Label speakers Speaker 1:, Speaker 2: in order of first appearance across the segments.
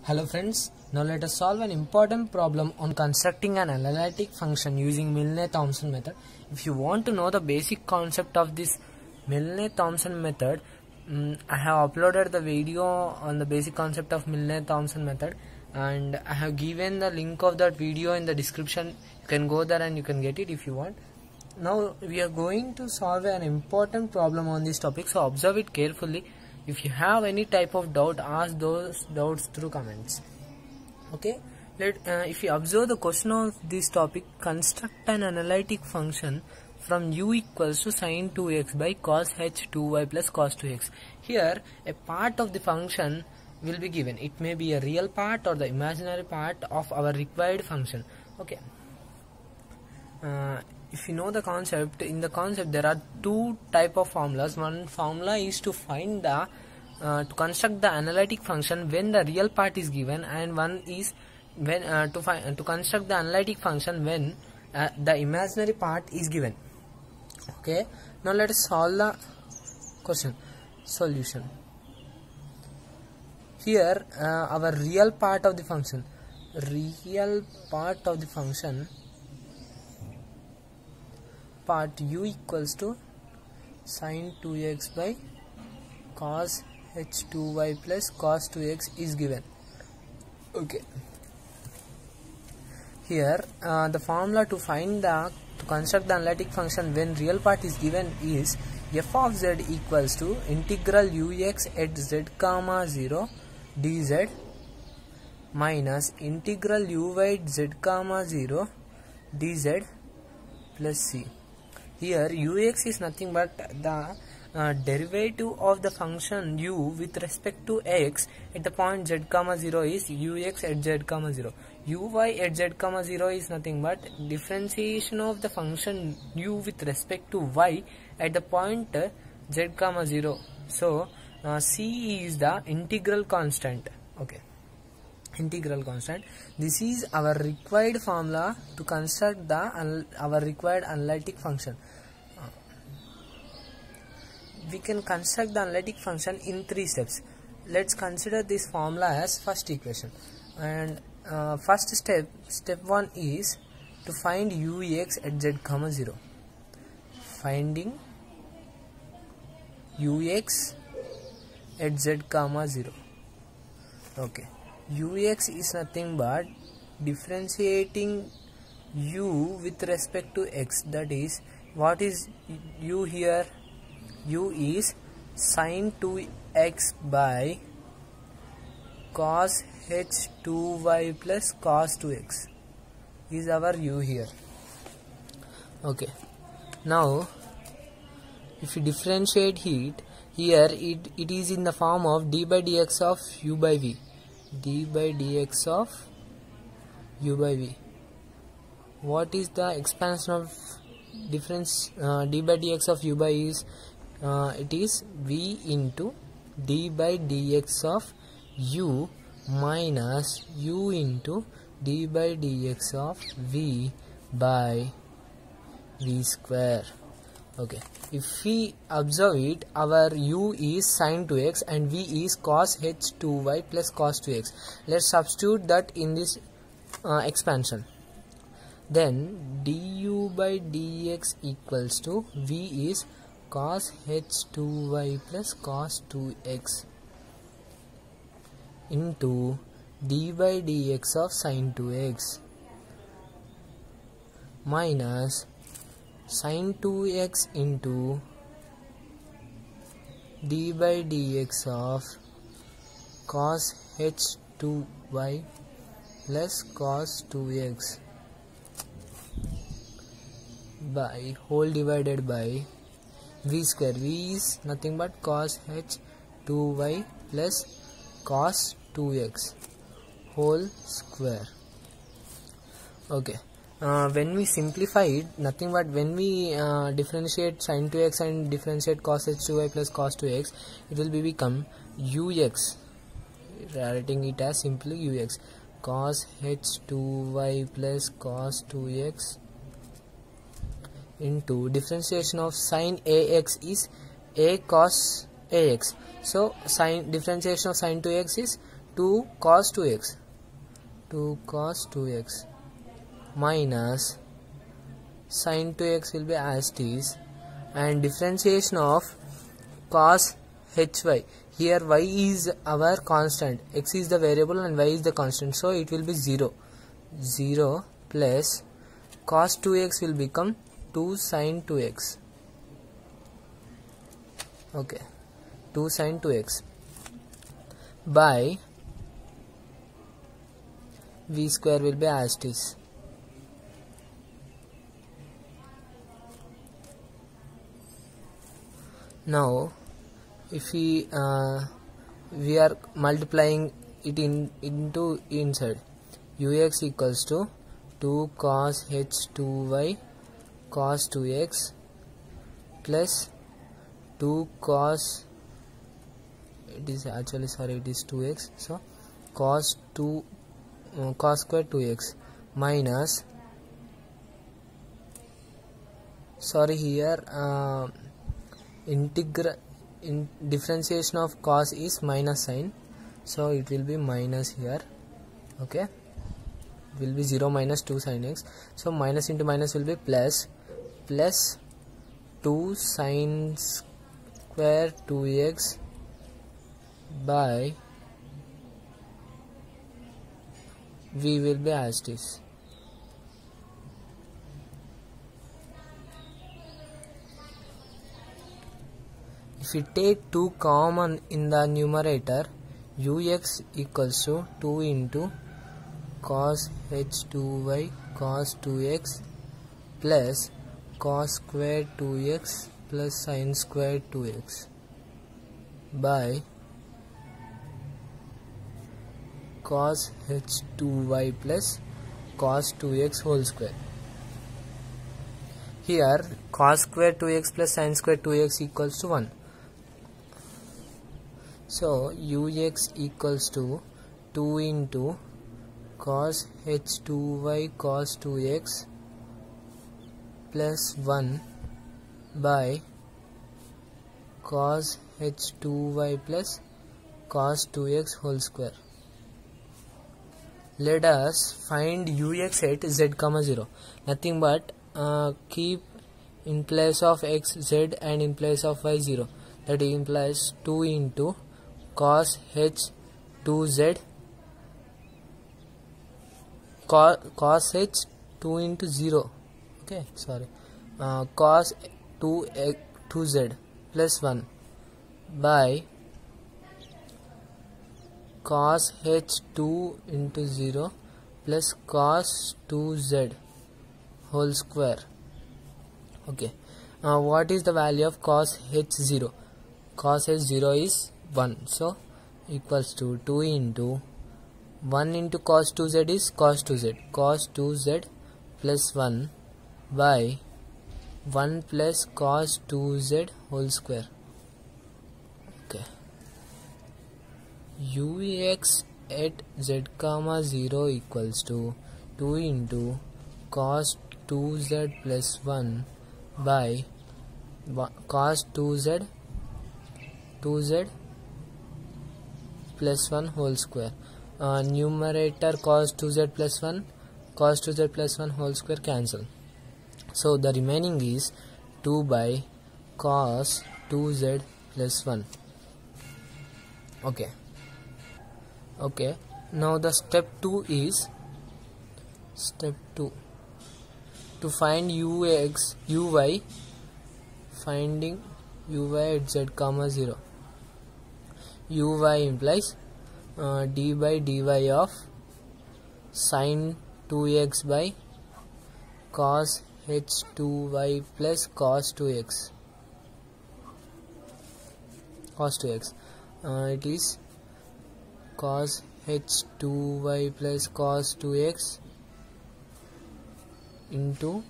Speaker 1: Hello friends, now let us solve an important problem on constructing an analytic function using Milne-Thomson method. If you want to know the basic concept of this Milne-Thomson method, I have uploaded the video on the basic concept of Milne-Thomson method and I have given the link of that video in the description. You can go there and you can get it if you want. Now we are going to solve an important problem on this topic, so observe it carefully. If you have any type of doubt, ask those doubts through comments. Okay, if you observe the question of this topic, construct an analytic function from u equals to sin 2x by cos h2y plus cos 2x. Here a part of the function will be given. It may be a real part or the imaginary part of our required function. Okay, if you know the concept, in the concept there are two type of formulas. One formula is to find the to construct the analytic function when the real part is given, and one is when to construct the analytic function when the imaginary part is given. Okay, now let us solve the question. Solution. Here our real part of the function, part u equals to sin 2x by cos h2y plus cos 2x is given. Okay, here the formula to construct the analytic function when real part is given is f of z equals to integral ux at z comma 0 dz minus integral uy at z comma 0 dz plus c. Here ux is nothing but the derivative of the function u with respect to x at the point z comma 0 is ux at z comma 0. Uy at z comma 0 is nothing but differentiation of the function u with respect to y at the point z comma 0. So c is the integral constant. Okay, integral constant. This is our required formula to construct our required analytic function. We can construct the analytic function in 3 steps. Let's consider this formula as first equation, and first step 1 is to find ux at z comma 0. Finding ux at z comma 0. Okay, ux is nothing but differentiating u with respect to x. That is, what is u here? U is sin 2x by cos h2y plus cos 2x is our u here. Okay, now if you differentiate it, here it is in the form of d by dx of u by v. D by dx of u by v. What is the expansion of difference d by dx of u by is? It is v into d by dx of u minus u into d by dx of v by v square. Okay, if we observe it, our u is sin 2x and v is cos h2y plus cos 2x. Let's substitute that in this expansion. Then du by dx equals to v is cos h2y plus cos 2x into d by dx of sin 2x minus sin 2x into d by dx of cos h2y plus cos 2x by whole divided by v square. V is nothing but cos h2y plus cos 2x whole square. Okay, when we simplify it, nothing but when we differentiate sin 2x and differentiate cos h2y plus cos 2x, it will become ux, writing it as simply ux, cos h2y plus cos 2x into differentiation of sin ax is a cos ax. So differentiation of sin 2x is 2 cos 2x, 2 cos 2x minus sin 2x will be as it is, and differentiation of cos hy. Here y is our constant, x is the variable and y is the constant, so it will be 0. 0 plus cos 2x will become 2 sin 2x. Okay, 2 sin 2x by v square will be as it is. Now if we are multiplying it into inside, ux equals to 2 cos h2y cos 2x plus 2 cos, it is 2x, so cos square 2x minus, differentiation of cos is minus sign, so it will be minus here. Okay, it will be 0 minus 2 sin x, so minus into minus will be plus 2 sin square 2x by v will be as it is. If we take 2 common in the numerator, ux equals to 2 into cos h2y cos 2x plus cos square 2x plus sin square 2x by cos h2y plus cos 2x whole square. Here cos square 2x plus sin square 2x equals to 1. So ux equals to 2 into cos h2y cos 2x plus 1 by cos h2y plus cos 2x whole square. Let us find ux at z, 0. Nothing but keep in place of x z and in place of y 0. That implies 2 into cos h 2z cos h 2 into 0. Okay, cos 2z plus 1 by cos h 2 into 0 plus cos 2z whole square. Okay, what is the value of cos h0? Cos h0 is 1, so equals to 2 into 1 into cos 2z is cos 2z plus 1 by 1 plus cos 2z whole square. Okay, ux at z, 0 equals to 2 into cos 2z plus 1 by cos 2z plus 1 whole square. Numerator cos 2z plus 1 whole square cancel, so the remaining is 2 by cos 2z plus 1. Okay, now the step 2 is to find uy, finding uy at z, 0. uy implies d by dy of sin 2x by cos h2y plus cos 2x. It is cos h2y plus cos 2x into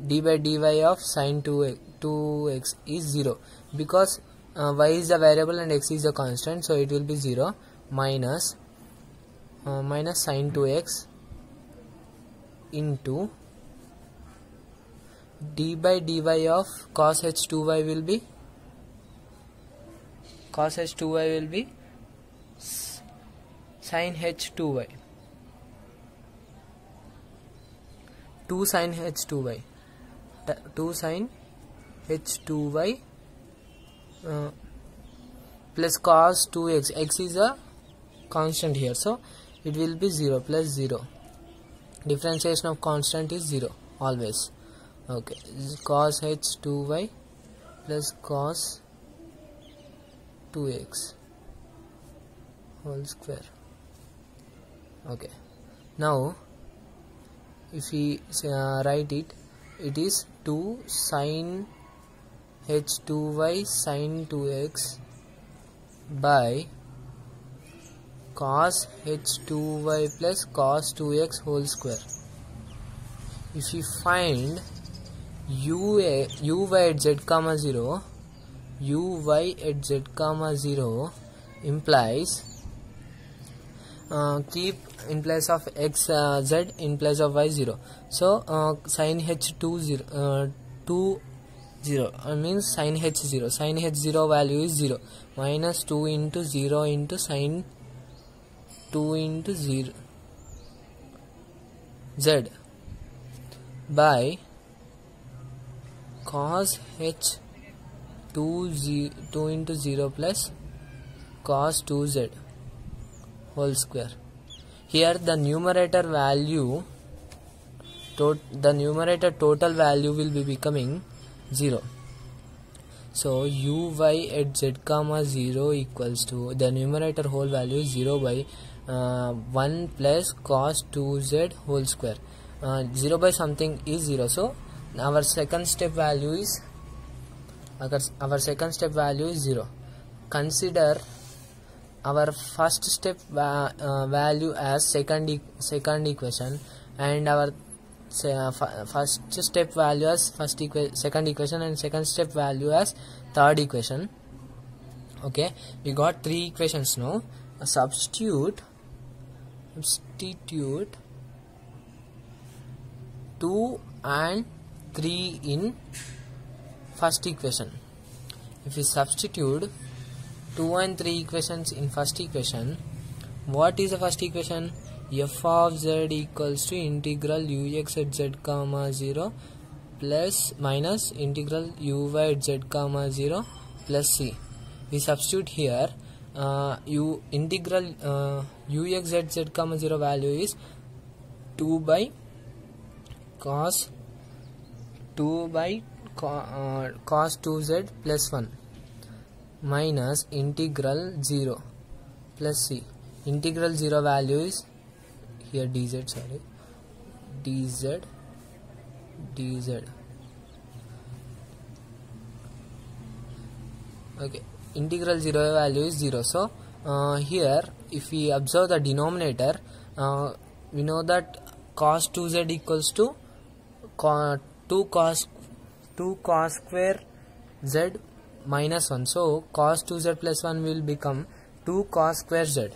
Speaker 1: d by dy of sin 2x is 0, because y is the variable and x is the constant, so it will be 0 minus sin 2x into d by dy of cos h2y will be sin h2y, 2 sin h2y, 2 sin h2y plus cos 2x. X is a constant here, so it will be 0 plus 0. Differentiation of constant is 0 always. Okay, cos h2y plus cos 2x whole square. Okay, now if we write it, it is 2 sin h2y sin 2x by cos h2y plus cos 2x whole square. If we find uy at z comma 0, uy at z comma 0 implies keep in place of x z in place of y 0. So sin h2 0 means sin h0. Sin h0 value is 0. Minus 2 into 0 into sin 2 into 0 z by cos h 2 into 0 plus cos 2z whole square. Here the numerator value, total value will be becoming 0. So uy at z comma 0 equals to, the numerator whole value is 0 by 1 plus cos 2z whole square. 0 by something is 0, so our second step value is 0. Consider our first step value as second equation, and our first step value as second equation, and second step value as third equation. Okay, we got 3 equations now. Substitute 2 and 3 in first equation. If we substitute 2 and 3 equations in first equation, what is the first equation? F of z equals to integral ux at z comma 0 plus minus integral uy at z comma 0 plus c. We substitute here, integral ux at z comma 0 value is 2 by cos 2z plus 1 minus integral 0 plus c. Integral 0 value is here dz, sorry, dz. Okay, integral 0 value is 0. So here if we observe the denominator, we know that cos 2z equals to 2 cos square z minus 1. So cos 2z plus 1 will become 2 cos square z.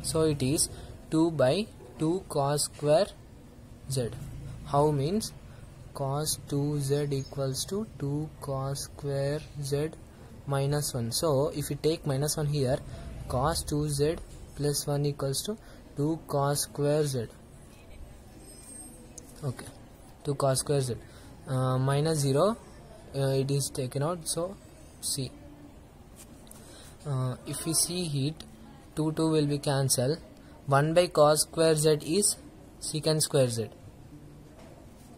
Speaker 1: So it is 2 by 2 cos square z. How means cos 2z equals to 2 cos square z minus 1. So if we take minus 1 here, cos 2z plus 1 equals to 2 cos square z. Okay, 2 cos square z. Minus 0, it is taken out, so c. If we see it, 2 will be cancelled. 1 by cos square z is secant square z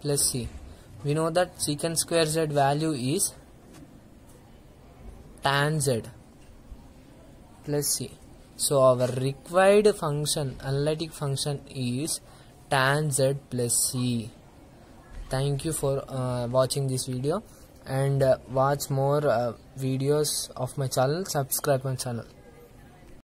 Speaker 1: plus c. We know that secant square z value is tan z plus c. So our required function, analytic function, is tan z plus c. Thank you for watching this video, and watch more videos of my channel. Subscribe my channel.